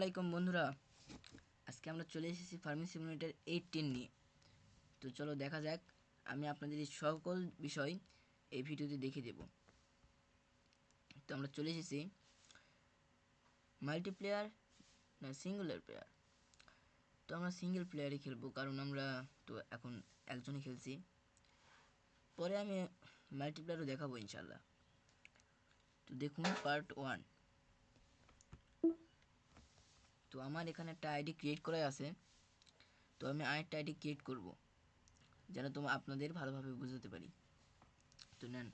আলাইকুম বন্ধুরা, আজকে আমরা চলে এসেছি ফার্মিং সিমুলেটর 18 নিয়ে। তো চলো দেখা যাক, আমি আপনাদের এই সকল বিষয় এই ভিডিওতে দেখিয়ে দেব। তো আমরা চলে এসেছি মাল্টিপ্লেয়ার না সিঙ্গুলার প্লেয়ার। তো আমরা সিঙ্গেল প্লেয়ারই খেলবো, কারণ আমরা তো এখন একজনই খেলছি। পরে আমি মাল্টিপ্লেয়ারও দেখাবো ইনশাল্লাহ। তো দেখুন পার্ট 1। তো আমার এখানে একটা আইডি ক্রিয়েট করাই আছে, তো আমি আরেকটা আইডি ক্রিয়েট করব যেন আপনাদের ভালোভাবে বুঝতে পারি। তো নেন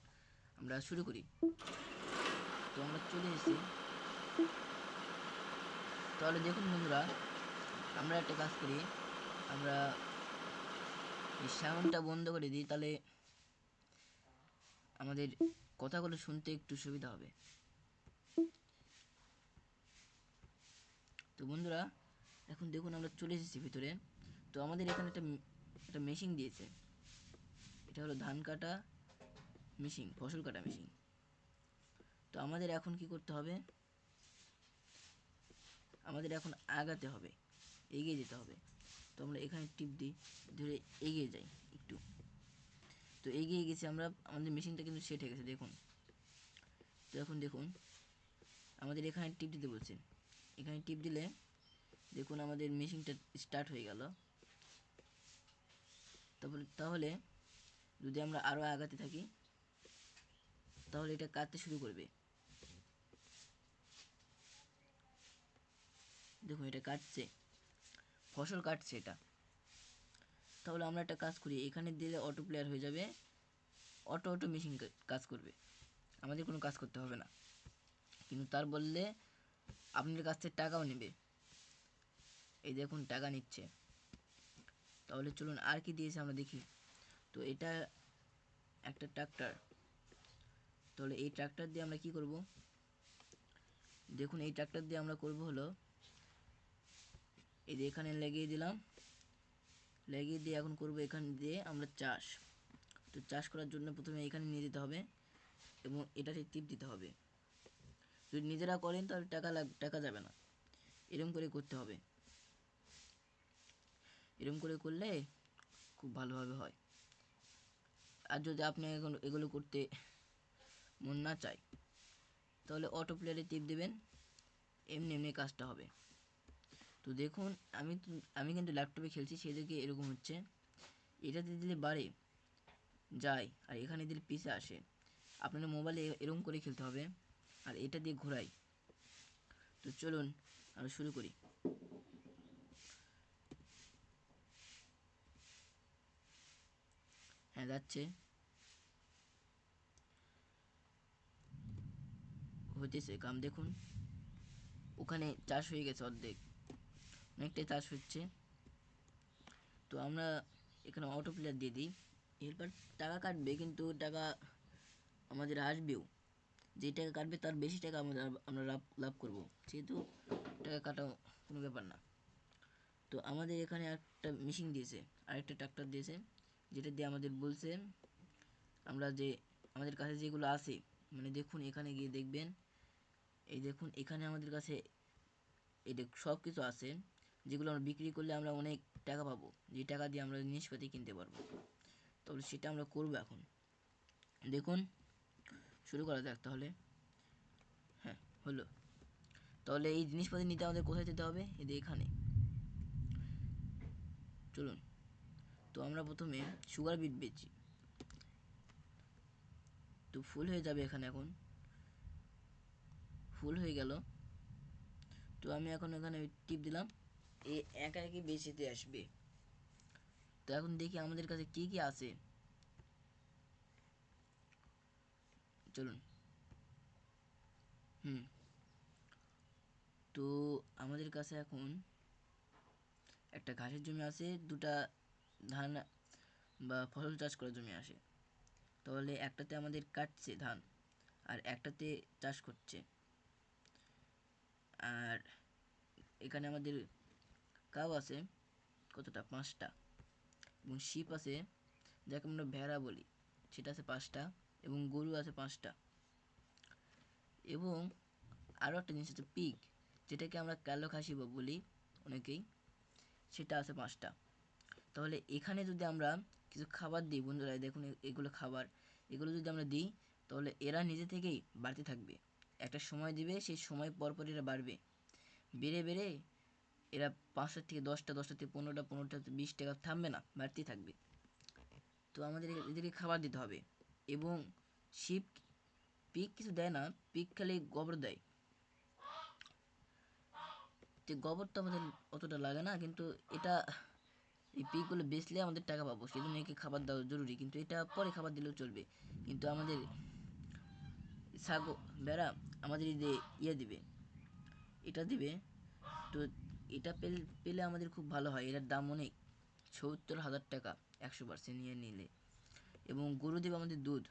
আমরা শুরু করি। তো আমরা চলে এসেছি। তাহলে দেখুন বন্ধুরা, আমরা একটা কাজ করি, আমরা এই সাউন্ডটা বন্ধ করে দিই, তাহলে আমাদের কথাগুলো শুনতে একটু সুবিধা হবে। তো বন্ধুরা এখন দেখুন আমরা চলে এসেছি ভিতরে। তো আমাদের এখানে একটা মেশিন দিয়েছে, এটা হলো ধান কাটা মেশিন, ফসল কাটা মেশিন। তো আমাদের এখন কি করতে হবে, আমাদের এখন আগাতে হবে, এগিয়ে যেতে হবে। তো আমরা এখানে টিপ দিই, ধরে এগিয়ে যাই একটু। তো এগিয়ে গেছি আমরা, আমাদের মেশিনটা কিন্তু সেট হয়ে গেছে দেখুন। তো এখন দেখুন আমাদের এখানে টিপ দিতে বলছে, এখানে টিপ দিলে দেখুন আমাদের মেশিনটা স্টার্ট হয়ে গেল। তাহলে যদি আমরা আরও আগাতে থাকি তাহলে এটা কাটতে শুরু করবে। দেখুন এটা কাটছে, ফসল কাটছে এটা। তাহলে আমরা একটা কাজ করি, এখানে দিলে অটো প্লেয়ার হয়ে যাবে, অটো মেশিন কাজ করবে, আমাদের কোনো কাজ করতে হবে না। কিন্তু তার বললে আপনার কাছ থেকে টাকাও নেবে, এই দেখুন টাকা নিচ্ছে। তাহলে চলুন আর কি দিয়েছে আমরা দেখি। তো এটা একটা ট্রাক্টর। তাহলে এই ট্রাক্টর দিয়ে আমরা কি করব, দেখুন এই ট্রাক্টর দিয়ে আমরা করব হলো, এই যে এখানে লাগিয়ে দিলাম, লাগিয়ে দিয়ে এখন করব এখান দিয়ে আমরা চাষ। তো চাষ করার জন্য প্রথমে এখানে নিয়ে যেতে হবে এবং এটাতে টিপ দিতে হবে। যদি নিজেরা করেন তাহলে টাকা যাবে না, এরকম করে করতে হবে। এরকম করে করলে খুব ভালোভাবে হয়। আর যদি আপনি এগুলো করতে মন না চায় তাহলে অটো প্লেয়ারে টিপ দেবেন, এমনি এমনি কাজটা হবে। তো দেখুন আমি কিন্তু ল্যাপটপে খেলছি, সেদিকে এরকম হচ্ছে। এটাতে দিলে বাড়ে যায় আর এখানে দিলে পিছে আসে। আপনার মোবাইলে এরকম করে খেলতে হবে, আর এটা দিয়ে ঘোরাই। তো চলুন আমরা শুরু করি। হ্যাঁ যাচ্ছে, হতেছে কাম। দেখুন ওখানে চাষ হয়ে গেছে, অর্ধেক, অনেকটাই চাষ হচ্ছে। তো আমরা এখানে অটো প্লেয়ার দিয়ে দিই, এরপর টাকা কাটবে, কিন্তু টাকা আমাদের আসবেও। যে টাকা কাটবে তার বেশি টাকা আমরা লাভ করবো, যেহেতু টাকা কাটা কোনো ব্যাপার না। তো আমাদের এখানে একটা মেশিন দিয়েছে, আরেকটা ট্রাক্টর দিয়েছে, যেটা দিয়ে আমাদের বলছে আমরা যে আমাদের কাছে যেগুলো আছে, মানে দেখুন এখানে গিয়ে দেখবেন, এই দেখুন এখানে আমাদের কাছে এই সব কিছু আছে, যেগুলো আমরা বিক্রি করলে আমরা অনেক টাকা পাবো, যে টাকা দিয়ে আমরা জিনিসপাতি কিনতে পারবো। তাহলে সেটা আমরা করবো এখন। দেখুন শুরু করা যাক তাহলে। হ্যাঁ হলো। তাহলে এই জিনিসপাতি নিতে আমাদের কোথায় যেতে হবে, এই এখানে। চলুন, তো আমরা প্রথমে সুগার বিট বেচি। তো ফুল হয়ে যাবে এখানে, এখন ফুল হয়ে গেল। তো আমি এখন এখানে টিপ দিলাম, একা একই বেশিতে আসবে। তো এখন দেখি আমাদের কাছে কি কি আছে। চলুন। তো আমাদের কাছে এখন একটা ঘাসের জমি আছে, দুটা ধান বা ফসল চাষ করার জমি আসে। তাহলে একটাতে আমাদের কাটছে ধান আর একটাতে চাষ করছে। আর এখানে আমাদের কাউ আছে কতটা, 5টা, এবং শিপ আছে যাকে আমরা ভেড়া বলি, সেটা আছে 5টা, এবং গরু আছে 5টা, এবং আরও একটা জিনিস আছে পিগ, যেটাকে আমরা কালো খাসি বলি অনেকেই, সেটা আছে 5টা। তাহলে এখানে যদি আমরা কিছু খাবার দিই বন্ধুরা, দেখুন এগুলো খাবার, এগুলো যদি আমরা দিই তাহলে এরা নিজে থেকেই বাড়তে থাকবে। একটা সময় দিবে, সেই সময় পর পর এরা বাড়বে, বেড়ে বেড়ে এরা 5টা থেকে 10টা, 10টা থেকে 15টা, 15টা থেকে 20টা থামবে না, বাড়তেই থাকবে। তো আমাদের এদেরকে খাবার দিতে হবে। এবং শিপ পিক কিছু দেয় না, পিক খালি গোবর দেয়। তো গোবর তো আমাদের অতটা লাগে না, কিন্তু এটা এই পিকগুলো বেচলে আমাদের টাকা পাবো, সেই জন্য একে খাবার দেওয়া জরুরি। কিন্তু এটা পরে খাবার দিলেও চলবে, কিন্তু আমাদের ছাগল বেড়া আমাদের ইয়ে দিবে, এটা দিবে। তো এটা পেলে আমাদের খুব ভালো হয়। এটার দাম অনেক, ৭০,০০০ টাকা 100% নিয়ে নিলে। এবং গরু দেবে আমাদের দুধ,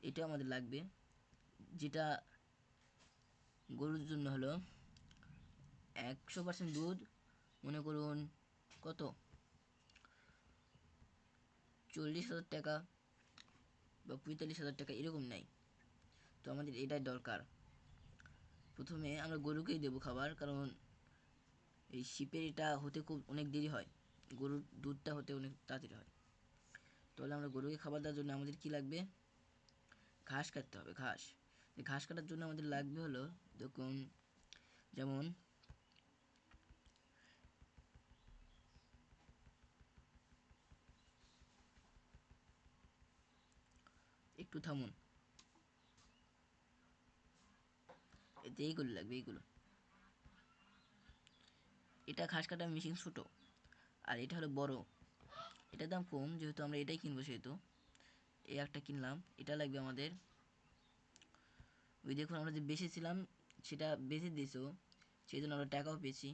এটা আমাদের লাগবে, যেটা গরুর জন্য হলো 100% দুধ। মনে করুন কত, 40,০০০ টাকা বা 45,০০০ টাকা এরকম নেয়। তো আমাদের এটাই দরকার। প্রথমে আমরা গরুকেই দেবো খাবার, কারণ এই শিপের এটা হতে খুব অনেক দেরি হয়, গরুর দুধটা হতে অনেক তাড়াতাড়ি হয়। তাহলে আমরা গরুকে খাবার দেওয়ার জন্য আমাদের কি লাগবে, ঘাস কাটতে হবে। ঘাস কাটার জন্য আমাদের লাগবে হলো, দেখুন যেমন একটু থামুন, এতে এইগুলো লাগবে, এইগুলো। এটা ঘাস কাটার মেশিন ছোট, আর এটা হলো বড়। এটার দাম কম, যেহেতু আমরা এটাই কিনবো সেহেতু এই একটা কিনলাম। এটা লাগবে আমাদের, ওই দেখুন আমরা যে বেচেছিলাম সেটা বেচে দিয়েছো, সেই জন্য আমরা টাকাও পেয়েছি।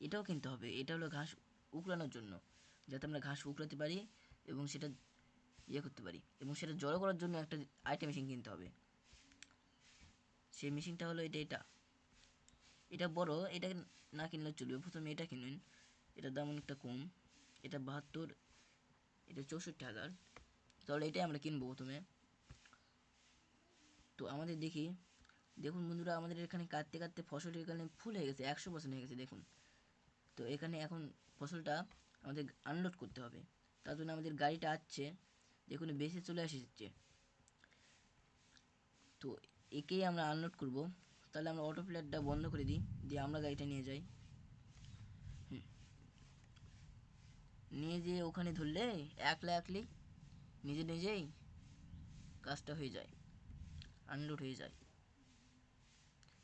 এটাও কিনতে হবে, এটা হলো ঘাস উকড়ানোর জন্য, যাতে আমরা ঘাস উকড়াতে পারি এবং সেটা ইয়ে করতে পারি। এবং সেটা জড়ো করার জন্য একটা আইটেম মেশিন কিনতে হবে। সেই মেশিনটা হলো এটা এটা বড়, এটা না কিনলেও চলবে, প্রথমে এটা কিনুন। এটার দাম অনেকটা কম, এটা 72, এটা 64,000। তাহলে এটাই আমরা কিনবো প্রথমে। তো আমাদের দেখুন বন্ধুরা, আমাদের এখানে কাটতে কাটতে ফসল এখানে ফুল হয়ে গেছে, 100% হয়ে গেছে দেখুন। তো এখানে এখন ফসলটা আমাদের আনলোড করতে হবে, তার জন্য আমাদের গাড়িটা আসছে, দেখুন বেসে চলে এসেছে। তো একেই আমরা আনলোড করব। তাহলে আমরা অটো প্লেয়ারটা বন্ধ করে দিই, দিয়ে আমরা গাড়িটা নিয়ে যাই। নিয়ে যেয়ে ওখানে ধরলে একলি নিজেই কাজটা হয়ে যায়, আনলোড হয়ে যায়।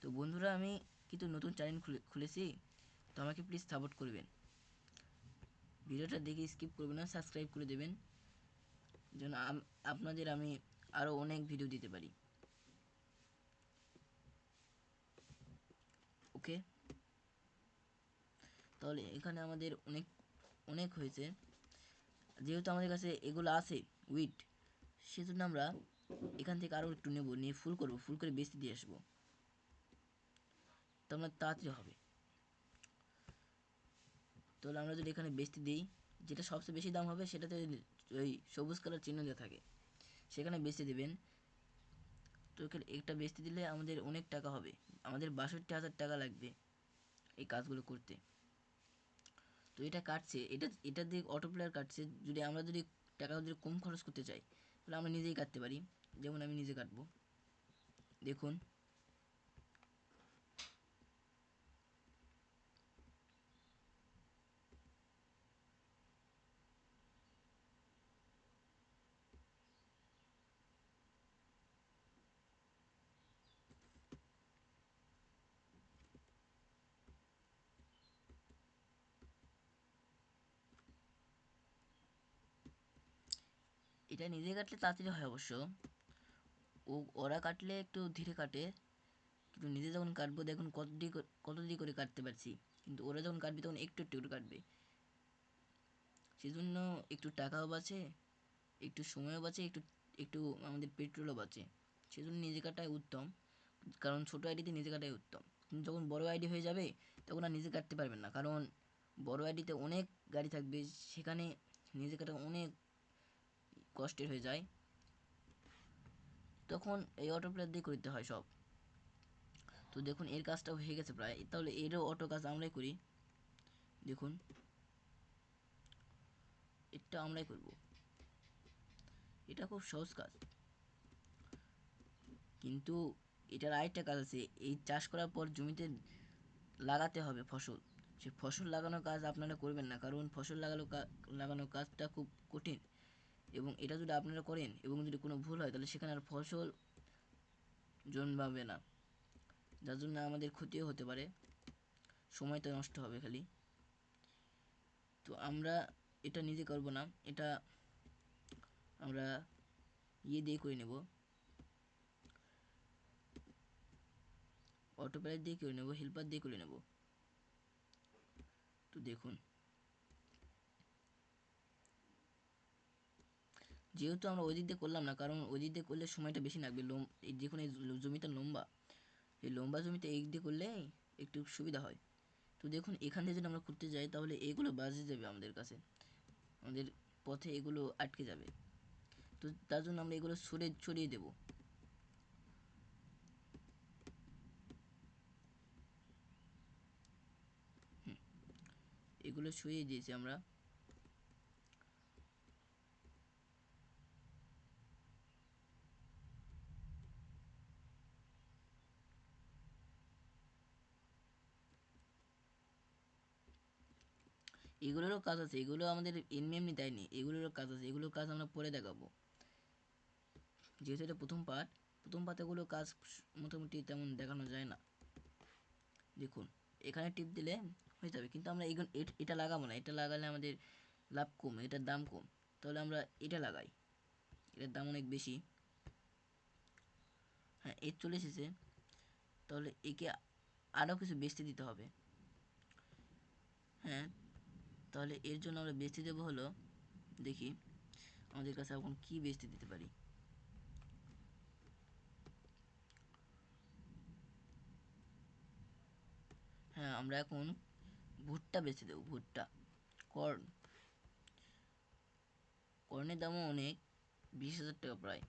তো বন্ধুরা, আমি কিন্তু নতুন চ্যানেল খুলেছি, তো আমাকে প্লিজ সাপোর্ট করবেন। ভিডিওটা দেখে স্কিপ করবেন না, সাবস্ক্রাইব করে দেবেন, যেন আপনাদের আমি আরও অনেক ভিডিও দিতে পারি। ওকে, তাহলে এখানে আমাদের অনেক অনেক হয়েছে, যেহেতু আমাদের কাছে এগুলো আছে উইট, সেজন্য আমরা এখান থেকে আরও একটু নেব, নিয়ে ফুল করে বেচতে দিয়ে আসবো, তো আমরা তাড়াতাড়ি হবে। তাহলে আমরা যদি এখানে বেচতে দিই, যেটা সবচেয়ে বেশি দাম হবে সেটাতে ওই সবুজ কালার চিহ্ন দেওয়া থাকে, সেখানে বেচতে দেবেন। তো একটা বেচতে দিলে আমাদের অনেক টাকা হবে, আমাদের 62,000 টাকা লাগবে এই কাজগুলো করতে। তো এটা কাটছে, এটা দিয়ে অটো প্লেয়ার কাটছে। যদি টাকা যদি কম খরচ করতে চাই, তাহলে আমরা নিজেই কাটতে পারি, যেমন আমি নিজে কাটবো, দেখুন। এটা নিজে কাটলে তাড়াতাড়ি হয় অবশ্য, ওরা কাটলে একটু ধীরে কাটে, কিন্তু নিজে যখন কাটবো দেখুন কত দিক করে কাটতে পারছি, কিন্তু ওরা যখন কাটবে তখন একটু একটু করে কাটবে, সেজন্য একটু টাকাও বাঁচে, একটু সময়ও বাঁচে, একটু একটু আমাদের পেট্রোলও বাঁচে। সেজন্য নিজে কাটাই উত্তম, কারণ ছোটো আইডিতে নিজে কাটাই উত্তম। কিন্তু যখন বড় আইডি হয়ে যাবে তখন আর নিজে কাটতে পারবেন না, কারণ বড় আইডিতে অনেক গাড়ি থাকবে, সেখানে নিজে কাটা অনেক কষ্টের হয়ে যায়, তখন এই অটো প্লেয়ার দিয়ে করতে হয় সব। তো দেখুন এর কাজটাও হয়ে গেছে প্রায়, তাহলে এরও অটো কাজ আমরাই করি। দেখুন এটা আমরাই করব, এটা খুব সহজ কাজ। কিন্তু এটার আরেকটা কাজ আছে, এই চাষ করার পর জমিতে লাগাতে হবে ফসল। সে ফসল লাগানোর কাজ আপনারা করবেন না, কারণ ফসল লাগানোর কাজটা খুব কঠিন, এবং এটা যদি আপনারা করেন এবং যদি কোনো ভুল হয় তাহলে সেখানে আর ফসল জন্মাবে না, যার জন্য আমাদের ক্ষতিও হতে পারে, সময়টা নষ্ট হবে খালি। তো আমরা এটা নিজে করব না, এটা আমরা দিয়ে করে নেব, অটো প্যালেট দিয়ে করে নেব, হেল্পার দিয়ে করে নেব। তো দেখুন যেহেতু আমরা ওই দিক দিয়ে করলাম না, কারণ ওই দিক দিয়ে করলে সময়টা বেশি লাগবে, দেখুন এই জমিটা লম্বা, এই লম্বা জমিতে এই দিয়ে করলে একটু সুবিধা হয়। তো দেখুন এখান থেকে যদি আমরা করতে যাই তাহলে এগুলো বাজে যাবে আমাদের কাছে, আমাদের পথে এগুলো আটকে যাবে। তো তার জন্য আমরা এগুলো ছড়িয়ে দেব। এগুলো সরিয়ে দিয়েছি আমরা। এগুলোরও কাজ আছে, এগুলো আমাদের এমনি এমনি দেয়নি, এগুলোরও কাজ আছে, এগুলোর কাজ আমরা পরে দেখাবো, যেহেতু এটা প্রথম পার্ট এগুলো কাজ মোটামুটি তেমন দেখানো যায় না। দেখুন এখানে টিপ দিলে হয়ে যাবে, কিন্তু আমরা এটা লাগাবো না, এটা লাগালে আমাদের লাভ কম, এটার দাম কম, তাহলে আমরা এটা লাগাই, এটার দাম অনেক বেশি। হ্যাঁ এর চলে এসেছে, তাহলে একে আরও কিছু বেচতে দিতে হবে। হ্যাঁ তাহলে এর জন্য আমরা বেচতে দেবো হলো, দেখি আমাদের কাছে এখন কি বেচতে দিতে পারি। হ্যাঁ আমরা এখন ভুট্টা বেচে দেবো, ভুট্টা, কর্ন, কর্নের দামও অনেক, 20,000 টাকা প্রায়।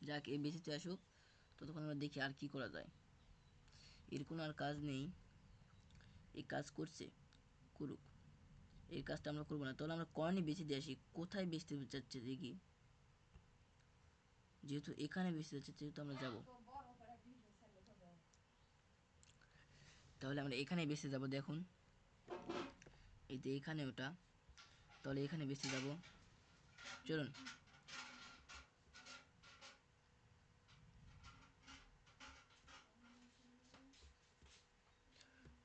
যাক এ বেঁচেতে আসুক, ততক্ষণ আমরা দেখি আর কি করা যায়, এর কোনো আর কাজ নেই, এই কাজ করছে করুক, এই কাজটা আমরা করবো না, তাহলে আমরা কর্নই বেশি দিয়ে আসি, কোথায় বেচতে যাচ্ছে দেখি, যেহেতু এখানে বেশি যাচ্ছে যেহেতু আমরা যাব, তাহলে আমরা এখানে বেশি যাব। দেখুন এই যে এখানে ওটা, তাহলে এখানে বেশি যাব, চলুন।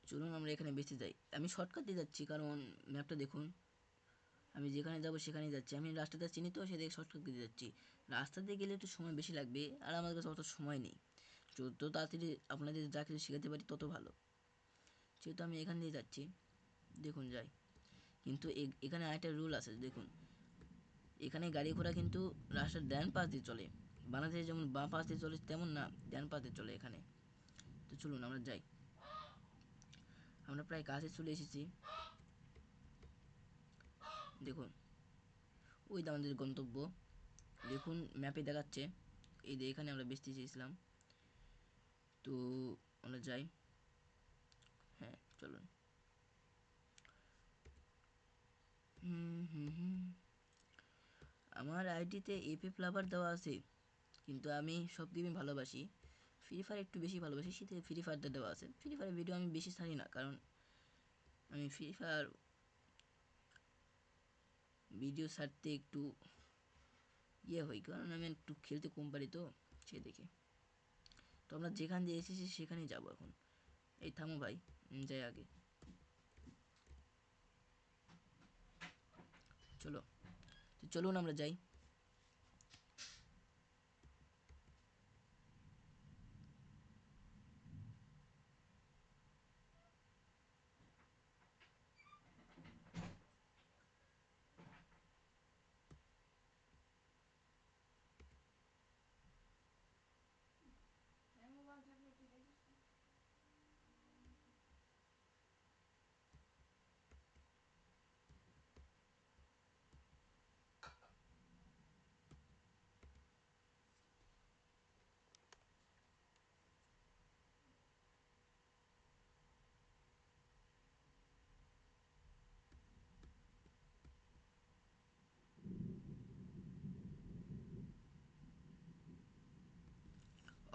চলুন আমরা এখানে বেশি যাই, আমি শর্টকাট দিয়ে যাচ্ছি, কারণ ম্যাপটা দেখুন, আমি যেখানে যাব সেখানেই যাচ্ছি, আমি রাস্তাটা চিনি তো সেদিকে শর্টকাট দিয়ে যাচ্ছি, রাস্তা দিয়ে গেলে একটু সময় বেশি লাগবে, আর আমার কাছে অত সময় নেই, যত তাড়াতাড়ি আপনাদের যা কিছু শেখাতে পারি তত ভালো, যেহেতু আমি এখান দিয়ে যাচ্ছি। দেখুন যাই, কিন্তু এখানে আরেকটা রুল আছে, দেখুন এখানে গাড়ি ঘোড়া কিন্তু রাস্তার ডান পাশ দিয়ে চলে, বাংলাদেশে যেমন বাম পাশ দিয়ে চলে তেমন না, ডান পাশ দিয়ে চলে এখানে। তো চলুন আমরা যাই, আমরা প্রায় কাছে চলে এসেছি। দেখুন ওই তো আমাদের গন্তব্য, দেখুন ম্যাপে দেখাচ্ছে, এই যে এখানে আমরা বেচতে চেয়েছিলাম, তো আমরা যাই। হ্যাঁ চলুন। আমার আইডিতে এপি ফ্লাভার দেওয়া আছে, কিন্তু আমি সব গেমই ভালোবাসি, ফ্রি ফায়ার একটু বেশি ভালোবাসি, সেটা ফ্রি ফায়ারটা দেওয়া আছে, ফ্রি ফায়ার ভিডিও আমি বেশি ছাড়ি না, কারণ আমি ফ্রি ফায়ার ভিডিও ছাড়তে একটু হই, কারণ আমি একটু খেলতে কম পারি, তো সে দেখে। তো আমরা যেখান দিয়ে এসেছি সেখানেই যাবো এখন, এই থামো ভাই, যাই আগে, চলো, তো চলুন আমরা যাই।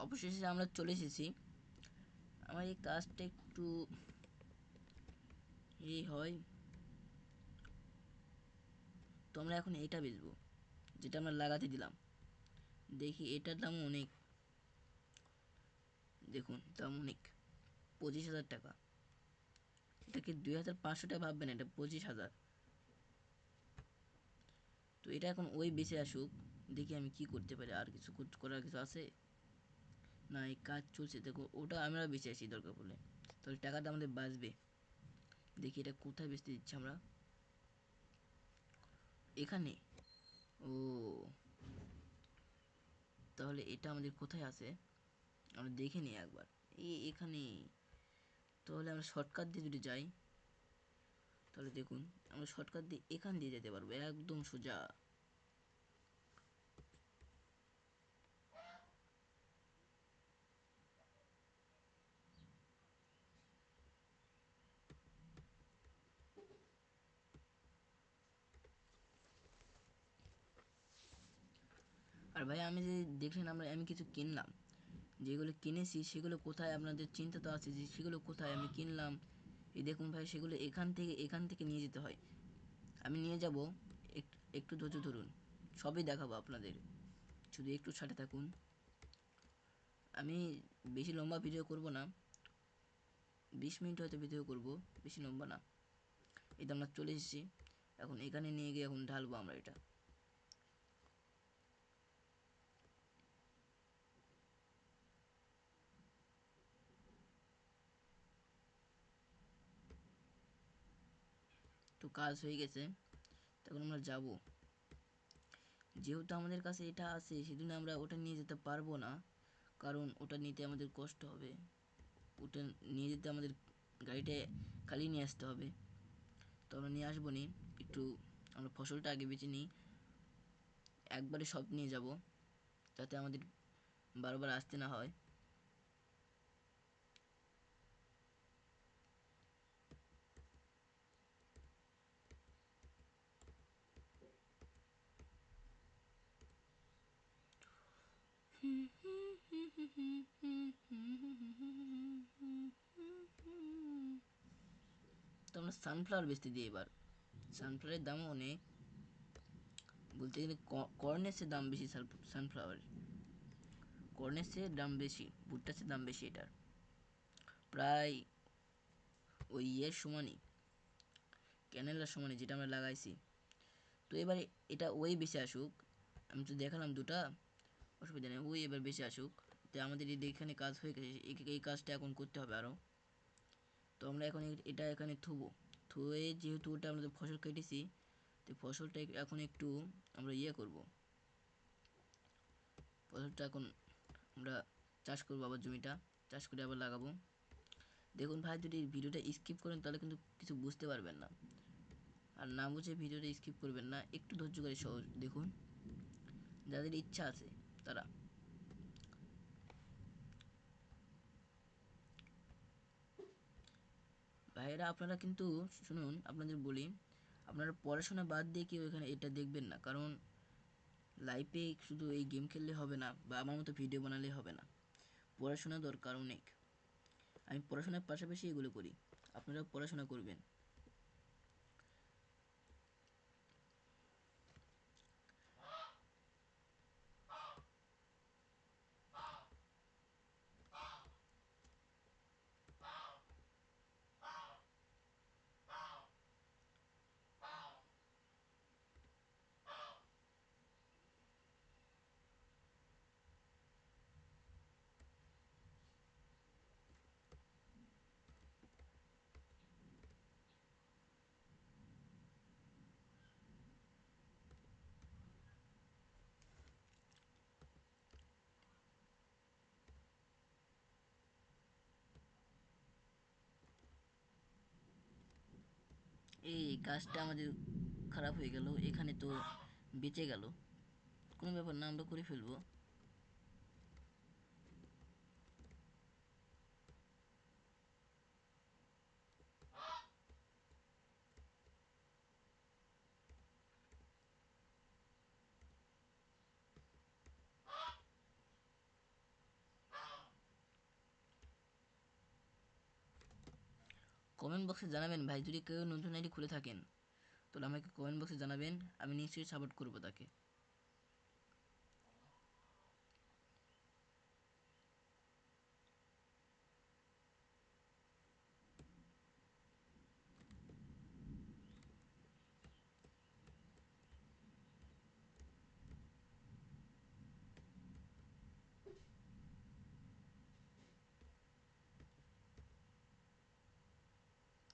অবশেষে আমরা চলে এসেছি। আমার এই কাজটা একটু এই হয়, তো আমরা এখন এটা বেচবো যেটা আমরা লাগাতে দিলাম। দেখি এটার দাম অনেক, দেখুন দাম অনেক, 25,000 টাকা। এটাকে 2,500 টাকা ভাববেন, এটা 25,000। তো এটা এখন ওই বেঁচে আসুক, দেখি আমি কি করতে পারি। আর কিছু করার কিছু আছে না, এই কাজ চলছে। দেখো ওটা আমরা বেঁচে আসি দরকার পড়লে, তাহলে টাকাটা আমাদের বাঁচবে। দেখি এটা কোথায় বেচতে দিচ্ছি আমরা, এখানে। ও তাহলে এটা আমাদের কোথায় আছে আমরা দেখে নিই একবার। এখানে। তাহলে আমরা শর্টকাট দিয়ে যদি যাই, তাহলে দেখুন আমরা শর্টকাট দিয়ে এখান দিয়ে যেতে পারবো একদম সোজা। আর ভাই আমি যে দেখলেন আমি কিছু কিনলাম, যেগুলো কিনেছি সেগুলো কোথায়, আপনাদের চিন্তা তো আছে যে সেগুলো কোথায় আমি কিনলাম। এই দেখুন ভাই, সেগুলো এখান থেকে নিয়ে যেতে হয়। আমি নিয়ে যাব, একটু ধৈর্য ধরুন, সবই দেখাবো আপনাদের, শুধু একটু সাথে থাকুন। আমি বেশি লম্বা ভিডিও করব না, 20 মিনিট হয়তো ভিডিও করব, বেশি লম্বা না। এই তো আমরা চলে এসেছি, এখন এখানে নিয়ে গিয়ে এখন ঢালবো আমরা এটা। তো কাজ হয়ে গেছে, তখন আমরা যাব। যেহেতু আমাদের কাছে এটা আছে সেজন্য আমরা ওটা নিয়ে যেতে পারবো না, কারণ ওটা নিতে আমাদের কষ্ট হবে। ওটা নিয়ে যেতে আমাদের গাড়িটা খালি নিয়ে আসতে হবে, তো আমরা নিয়ে আসবো নি। একটু আমরা ফসলটা আগে বেছে নিই, একবারে সব নিয়ে যাব যাতে আমাদের বারবার আসতে না হয়। তো আমরা সানফ্লাওয়ার বেচতে দিই এবার। সানফ্লাওয়ারের দামও অনেক, বলতে গেলে কর্নের চেয়ে দাম বেশি। সানফ্লাওয়ার কর্নের চেয়ে দাম বেশি, ভুট্টার চেয়ে দাম বেশি এটার, প্রায় ওই সমানই, ক্যানেলার সমানই যেটা আমরা লাগাইছি। তো এবারে এটা ওই বেশি আসুক, আমি তো দেখালাম দুটা, অসুবিধা নেই, ওই এবার বেশি আসুক। তো আমাদের এখানে কাজ হয়ে গেছে, এই কাজটা এখন করতে হবে আরও। তো আমরা এখন এটা এখানে থুবো, থুয়ে যেহেতু ওটা আমরা ফসল কেটেছি, তো ফসলটা এখন একটু আমরা করব, ফসলটা এখন আমরা চাষ করবো, আবার জমিটা চাষ করে আবার লাগাবো। দেখুন ভাই, যদি ভিডিওটা স্কিপ করেন তাহলে কিন্তু কিছু বুঝতে পারবেন না, আর না বুঝে ভিডিওটা স্কিপ করবেন না, একটু ধৈর্য করে সহজ দেখুন, যাদের ইচ্ছা আছে তারা। ভাইয়েরা আপনারা কিন্তু শুনুন, আপনাদের বলি, আপনারা পড়াশোনা বাদ দিয়ে কেউ এখানে এটা দেখবেন না, কারণ লাইফে শুধু এই গেম খেললে হবে না, বা আমার মতো ভিডিও বানালে হবে না, পড়াশোনা দরকার অনেক। আমি পড়াশোনার পাশাপাশি এগুলো করি, আপনারা পড়াশোনা করবেন। এই কাজটা আমাদের খারাপ হয়ে গেল, এখানে তো বেঁচে গেল, কোনো ব্যাপার না, আমরা করে ফেলবো। কমেন্ট বক্সে জানাবেন ভাই, যদি কেউ নতুন আইডি খুলে থাকেন তাহলে আমাকে কমেন্ট বক্সে জানাবেন, আমি নিশ্চয়ই সাপোর্ট করবো তাকে।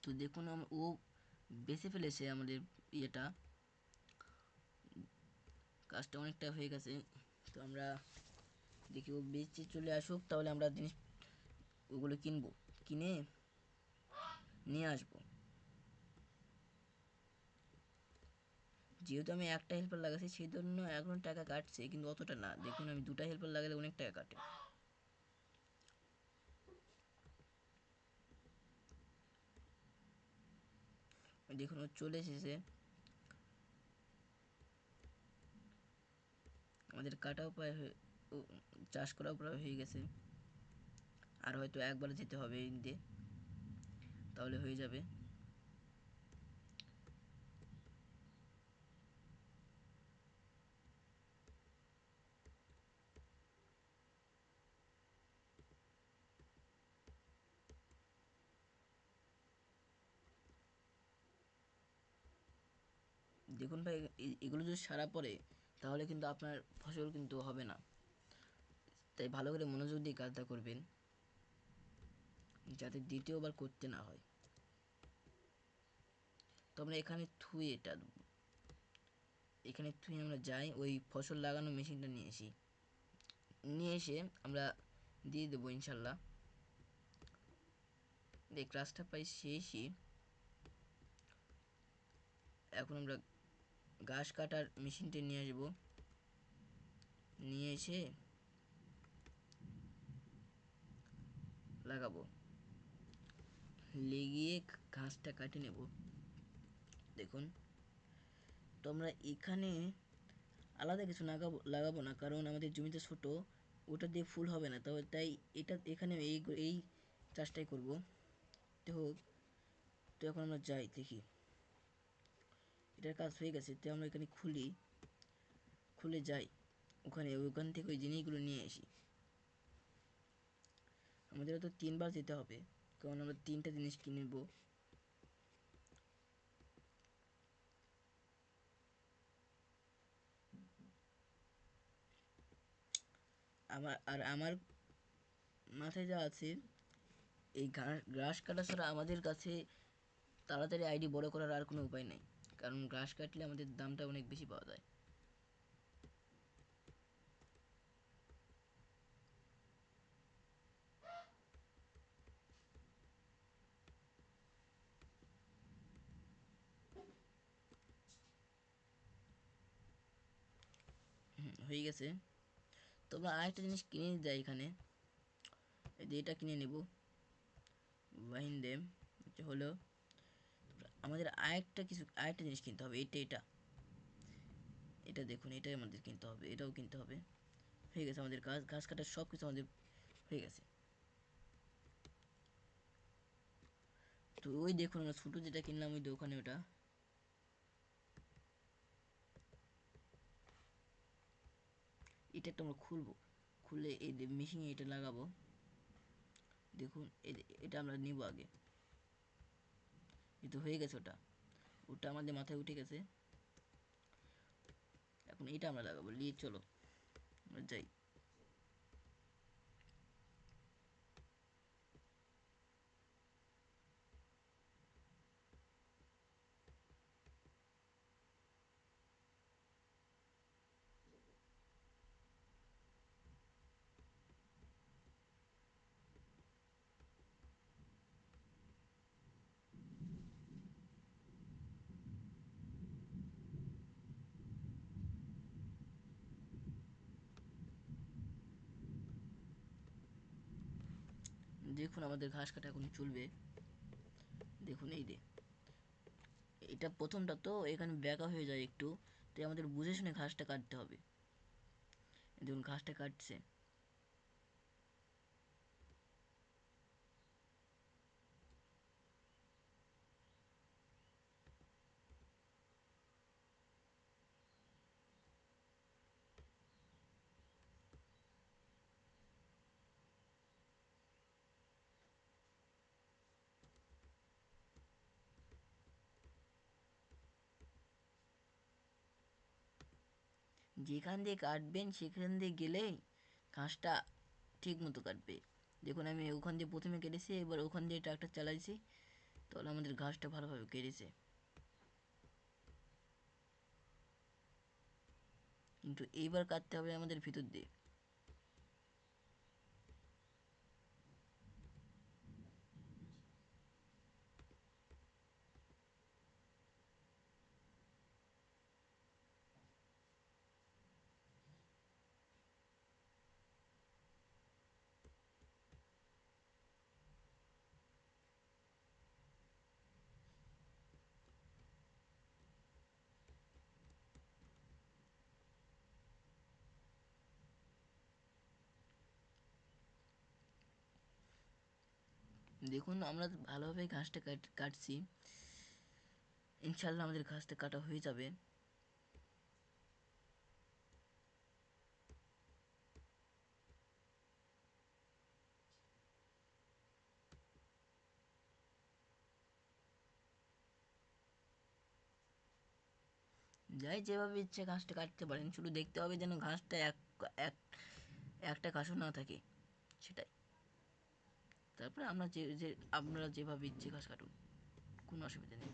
তো দেখুন ও বেছে ফেলেছে আমাদের ইয়েটা, কাজটা অনেকটা হয়ে গেছে। তো আমরা দেখি ও বেঁচে চলে আসুক, তাহলে আমরা জিনিস ওগুলো কিনবো, কিনে নিয়ে আসবো। যেহেতু আমি একটা হেল্পার লাগাচ্ছি সেই জন্য এখন টাকা কাটছে, কিন্তু অতটা না। দেখুন আমি দুটা হেল্পার লাগালে অনেক টাকা কাটে। দেখুন ও চলে এসেছে, আমাদের কাটাও প্রায় চাষ করাও প্রায় হয়ে গেছে। আর হয়তো একবার যেতে হবে এই দিয়ে, তাহলে হয়ে যাবে। দেখুন ভাই, এগুলো যদি সারা পড়ে তাহলে কিন্তু আপনার ফসল কিন্তু হবে না। তাই ভালো করে মনোযোগ দিয়ে কাজটা করবেন, যাতে দ্বিতীয়বার করতে না হয়। তো আমরা এখানে থুই, এটা এখানে থুই আমরা যাই ওই ফসল লাগানো মেশিনটা নিয়ে এসে আমরা দিয়ে দেবো ইনশাল্লাহ। দেখ কাজটা প্রায় শেষই। এখন আমরা ঘাস কাটার মেশিনটা নিয়ে আসবো, নিয়ে এসে লাগাবো, লেগিয়ে ঘাসটা কাটে নেব। দেখুন তো আমরা এখানে আলাদা কিছু লাগাবো না, কারণ আমাদের জমিতে ছোট, ওটা দিয়ে ফুল হবে না। তবে তাই এটা এখানে এই চাষটাই করব। তো তো এখন আমরা যাই দেখি, এটার কাজ হয়ে গেছে। তো আমরা এখানে খুলে যাই ওখান থেকে ওই জিনিসগুলো নিয়ে আসি। আমাদের তো 3বার যেতে হবে, কারণ আমরা 3টা জিনিস কিনবো। আমার মাথায় যা আছে, এই ঘাস কাটা ছাড়া আমাদের কাছে তাড়াতাড়ি আইডি বড় করার আর কোনো উপায় নেই, কারণ ঘাস কাটলে আমাদের দামটা অনেক বেশি পাওয়া যায়। হয়ে গেছে। তো আমরা আরেকটা জিনিস কিনে যাই এখানে, এই যে এটা কিনে নেব ওয়াহিন হলো। আমাদের আরেকটা জিনিস কিনতে হবে, এটা এটা দেখুন, এটাই আমাদের কিনতে হবে, এটাও কিনতে হবে। হয়ে গেছে আমাদের কাজ, ঘাস কাটার সব কিছু আমাদের হয়ে গেছে। তো ওই দেখুন আমরা ছোটো যেটা কিনলাম ওই দোকানে, ওটা এটা একটা আমরা খুলবো, খুলে এই মেশিনে এটা লাগাবো। দেখুন এটা আমরা নিব আগে, এটা হয়ে গেছে। ওটা ওটা আমাদের মাথায় উঠে গেছে। এখন এটা আমরা লাগাবো, নিয়ে চলো আমরা যাই। দেখুন আমাদের ঘাস কাটা এখন চলবে। দেখুন এই যে এটা প্রথমটা, তো এখানে ব্যাকা হয়ে যায় একটু, তাই আমাদের বুঝে শুনে ঘাসটা কাটতে হবে। দেখুন ঘাসটা কাটছে। যেখান দিয়ে কাটবেন সেখান দিয়ে গেলেই ঘাসটা ঠিক মতো কাটবে। দেখুন আমি ওখান দিয়ে প্রথমে কেটেছি, এবার ওখান দিয়ে ট্রাক্টর চালাইছি, তাহলে আমাদের ঘাসটা ভালোভাবে কেটেছে। কিন্তু এইবার কাটতে হবে আমাদের ভিতর দিয়ে। দেখুন আমরা ভালোভাবে ঘাসটা কাটছি, ইনশাল্লাহ আমাদের ঘাসটা কাটা হয়ে যাবে। যাই যেভাবে ইচ্ছে ঘাসটা কাটতে পারেন, শুধু দেখতে হবে যেন ঘাসটা এক একটা ঘাসও না থাকে, সেটাই। তারপরে আমরা যে আপনারা যেভাবে ইচ্ছে ঘাস কাটুন, কোনো অসুবিধা নেই।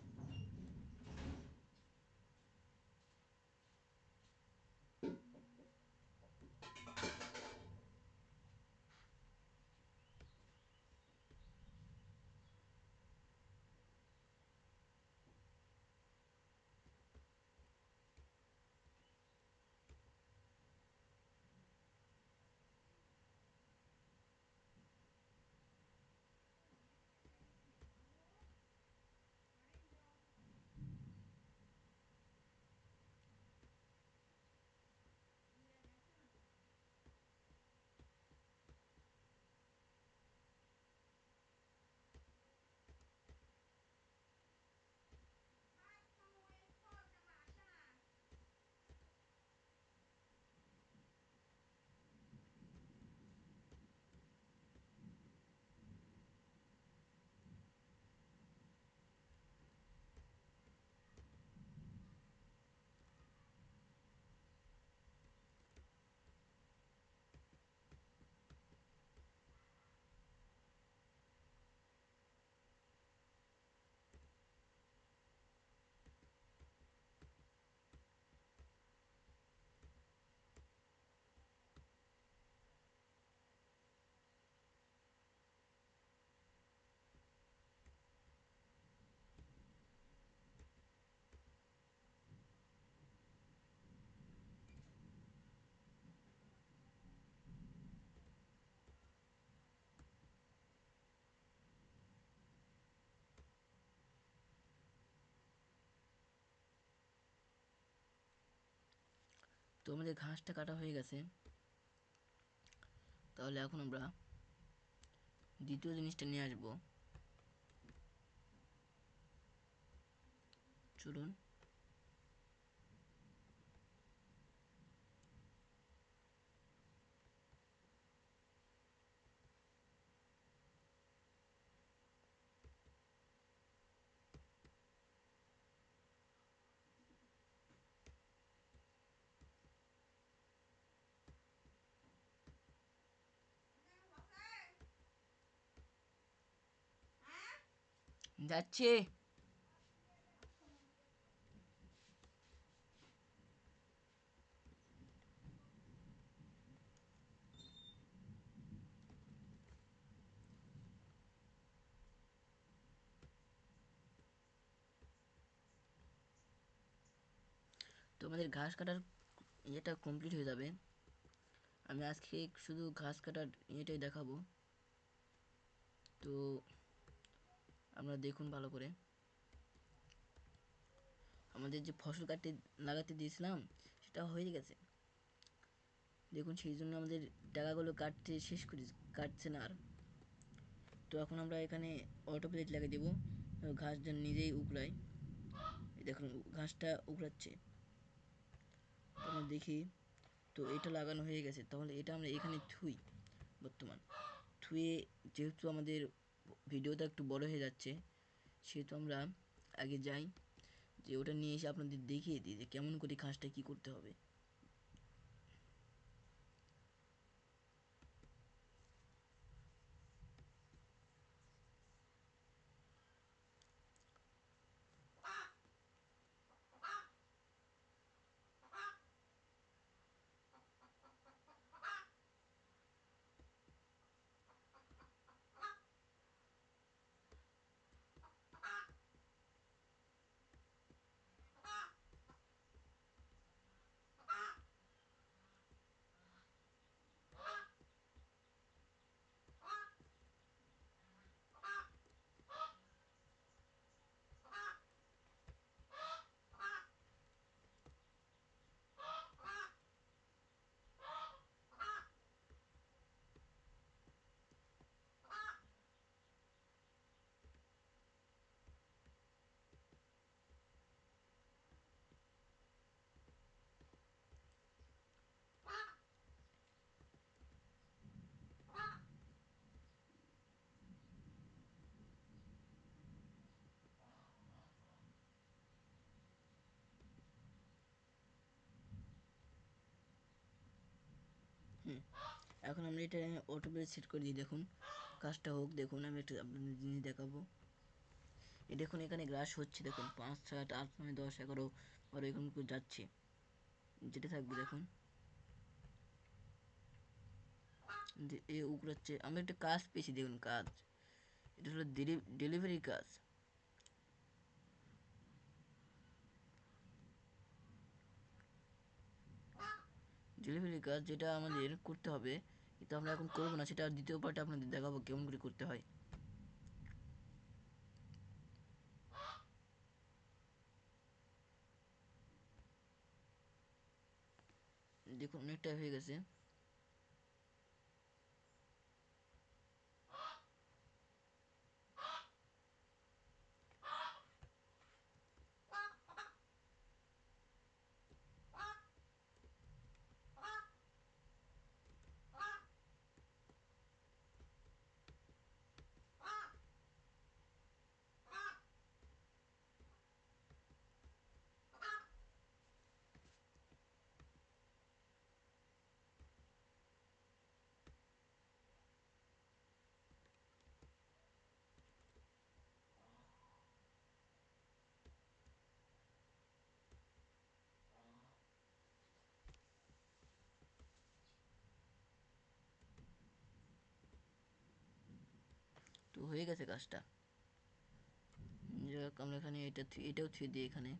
তো আমাদের ঘাসটা কাটা হয়ে গেছে, তাহলে এখন আমরা দ্বিতীয় জিনিসটা নিয়ে আসবো। চলুন। যাচ্ছি। তো আমাদের ঘাস কাটার ইয়েটা কমপ্লিট হয়ে যাবে। আমি আজকে শুধু ঘাস কাটার ইয়েটাই দেখাবো, তো আমরা দেখুন ভালো করে। আমাদের যে ফসল লাগাতে দিয়েছিলাম সেটা হয়ে গেছে। দেখুন সেই জন্য আমাদের টাকাগুলো কাটছে না আর। তো এখন আমরা এখানে অটো প্লেট লাগিয়ে দেবো, ঘাস যেন নিজেই উগড়ায়। দেখুন ঘাসটা উগড়াচ্ছে, আমরা দেখি। তো এটা লাগানো হয়ে গেছে, তাহলে এটা আমরা এখানে থুই। বর্তমান থুয়ে, যেহেতু আমাদের ভিডিওটা একটু বড় হয়ে যাচ্ছে, সেহেতু আমরা আগে যাই, যে ওটা নিয়ে এসে আপনাদের দেখিয়ে দিই যে কেমন করে ঘাসটা কী করতে হবে। এখন আমরা এটা অটো প্লে সেট করে দিই। দেখুন কাজটা হোক। দেখুন আমি একটা আপনাদের জিনিস দেখাবো। এই দেখুন এখানে গ্রাস হচ্ছে, দেখুন 5 7 8 9 10 11 12 এরকম করে যাচ্ছে, যেটা থাকবে দেখুন যে এ উকড়াচ্ছে। আমি একটা কাজ পেয়েছি, দেখুন কাজ, এটা হলো ডেলিভারি কাজ। ডেলিভারি কাজ যেটা আমাদের করতে হবে, এটা আমরা এখন করবো না, সেটা দ্বিতীয় পার্টে আপনাদের দেখাবো কেমন করে করতে হয়। দেখুন অনেকটা হয়ে গেছে। তো হয়ে গেছে কাজটা। যাক আমরা এখানে এটাও থুয়ে দিই এখানে।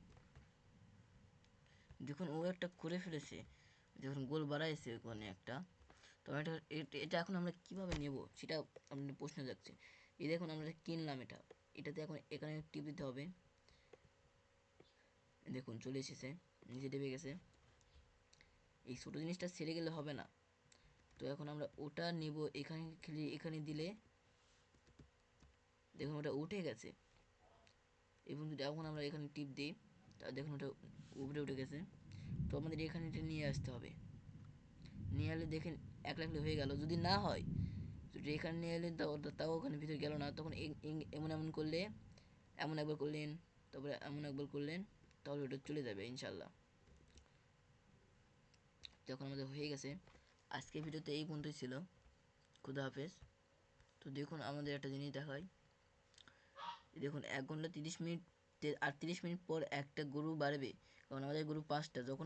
দেখুন ও একটা করে ফেলেছে, দেখুন গোল বাড়াইছে ওখানে একটা। তো এটা এখন আমরা কিভাবে নেব সেটা আপনার প্রশ্ন যাচ্ছে। এই দেখুন আমরা কিনলাম এটা, এটাতে এখন এখানে টিপ দিতে হবে। দেখুন চলে এসেছে, নিচে টিপে গেছে। এই ছোটো জিনিসটা ছেড়ে গেলে হবে না, তো এখন আমরা ওটা নেব। এখানে খেলে এখানে দিলে দেখুন ওটা উঠে গেছে। এবং যদি এখন আমরা এখানে টিপ দিই, তা দেখুন ওটা উপরে উঠে গেছে। তো আমাদের এখানে এটা নিয়ে আসতে হবে। নিয়ে এলে দেখেন এক লাগলে হয়ে গেল। যদি না হয়, যদি এখানে নিয়ে এলেন তাও ওখানে ভিতরে গেল না, তখন এমন এমন করলে, এমন একবার করলেন, তারপরে এমন একবার করলেন, তাহলে ওটা চলে যাবে ইনশাল্লাহ। তখন আমাদের হয়ে গেছে। আজকের ভিডিওতে এই পর্যন্তই ছিল। খুদা হাফেজ। তো দেখুন আমাদের একটা জিনিস দেখাই। দেখুন 1 ঘন্টা 30 মিনিট আর 30 মিনিট পর একটা গরু বাড়বে, কারণ আমাদের গরু 5টা। যখন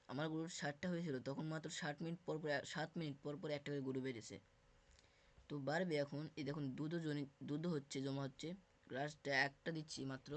আমার গরুর 60টা হয়েছিল, তখন মাত্র 60 মিনিট পর পর 7 মিনিট পর পর একটা করে গরু বেড়েছে। তো বাড়বে এখন। এই দেখুন দুধও হচ্ছে, জমা হচ্ছে। গ্লাসটা একটা দিচ্ছি মাত্র,